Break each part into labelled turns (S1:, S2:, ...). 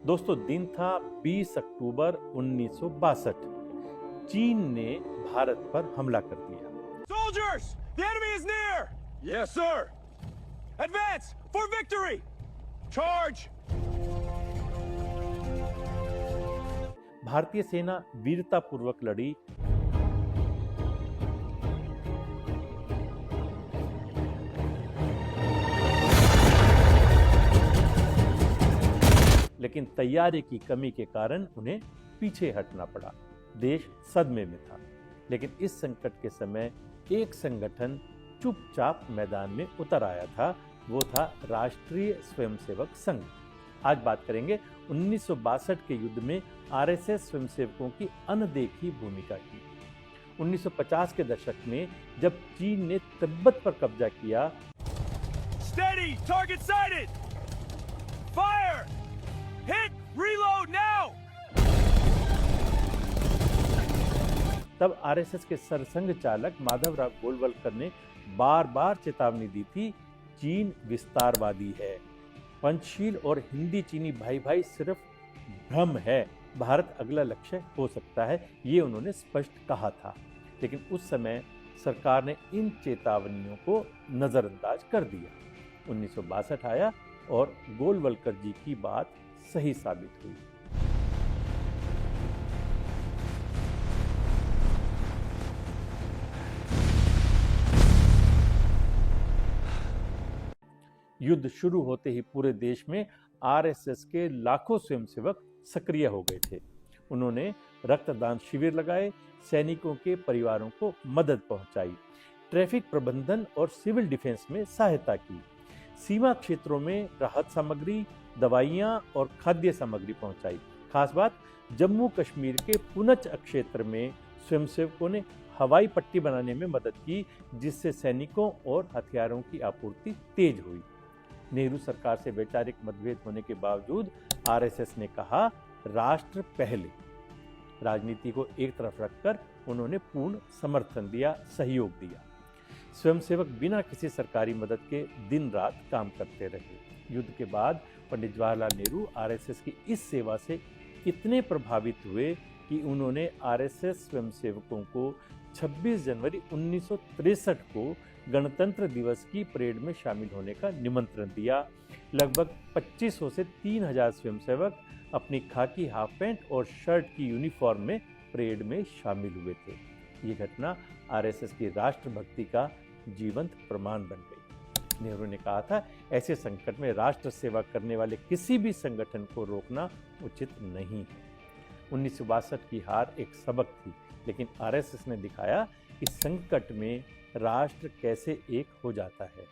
S1: दोस्तों, दिन था 20 अक्टूबर 1962। चीन ने भारत पर हमला कर दिया।
S2: Soldiers, the enemy is near. Yes, sir. Advance for victory. Charge.
S1: भारतीय सेना वीरतापूर्वक लड़ी। लेकिन तैयारी की कमी के कारण उन्हें पीछे हटना पड़ा। देश सदमे में था। लेकिन इस संकट के समय एक संगठन चुपचाप मैदान में उतर आया था। वो था राष्ट्रीय स्वयंसेवक संघ। आज बात करेंगे 1962 के युद्ध में आरएसएस स्वयंसेवकों की अनदेखी भूमिका की। 1950 के दशक में जब चीन ने तिब्बत पर कब्जा किया,
S2: Steady. Target sighted. Fire. Hit. Reload now.
S1: तब आरएसएस के सरसंघ चालक माधवराव गोलवलकर ने बार बार चेतावनी दी थी, चीन विस्तारवादी है। पंचशील और हिंदी चीनी भाई भाई सिर्फ भ्रम है, भारत अगला लक्ष्य हो सकता है, ये उन्होंने स्पष्ट कहा था। लेकिन उस समय सरकार ने इन चेतावनियों को नजरअंदाज कर दिया। 1962 आया और गोलवलकर जी की बात सही साबित हुई। युद्ध शुरू होते ही पूरे देश में आरएसएस के लाखों स्वयंसेवक सक्रिय हो गए थे। उन्होंने रक्तदान शिविर लगाए, सैनिकों के परिवारों को मदद पहुंचाई, ट्रैफिक प्रबंधन और सिविल डिफेंस में सहायता की, सीमा क्षेत्रों में राहत सामग्री, दवाइयां और खाद्य सामग्री पहुंचाई। खास बात, जम्मू कश्मीर के पुंछ क्षेत्र में स्वयंसेवकों ने हवाई पट्टी बनाने में मदद की, जिससे सैनिकों और हथियारों की आपूर्ति तेज हुई। नेहरू सरकार से वैचारिक मतभेद होने के बावजूद आरएसएस ने कहा, राष्ट्र पहले। राजनीति को एक तरफ रखकर उन्होंने पूर्ण समर्थन दिया, सहयोग दिया। स्वयंसेवक बिना किसी सरकारी मदद के दिन रात काम करते रहे। युद्ध के बाद पंडित जवाहरलाल नेहरू आरएसएस की इस सेवा से इतने प्रभावित हुए कि उन्होंने आरएसएस स्वयंसेवकों को 26 जनवरी 1963 को गणतंत्र दिवस की परेड में शामिल होने का निमंत्रण दिया। लगभग 2500 से 3000 स्वयंसेवक अपनी खाकी हाफ पैंट और शर्ट की यूनिफॉर्म में परेड में शामिल हुए थे। ये घटना आरएसएस की राष्ट्रभक्ति का जीवंत प्रमाण बन गई। नेहरू ने कहा था, ऐसे संकट में राष्ट्र सेवा करने वाले किसी भी संगठन को रोकना उचित नहीं है। 1962 की हार एक सबक थी, लेकिन आरएसएस ने दिखाया कि संकट में राष्ट्र कैसे एक हो जाता है।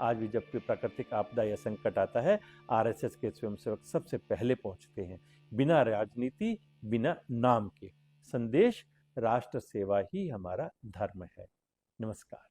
S1: आज भी जब कोई प्राकृतिक आपदा या संकट आता है, आरएसएस के स्वयंसेवक सबसे पहले पहुंचते हैं, बिना राजनीति, बिना नाम के। संदेश, राष्ट्र सेवा ही हमारा धर्म है। नमस्कार।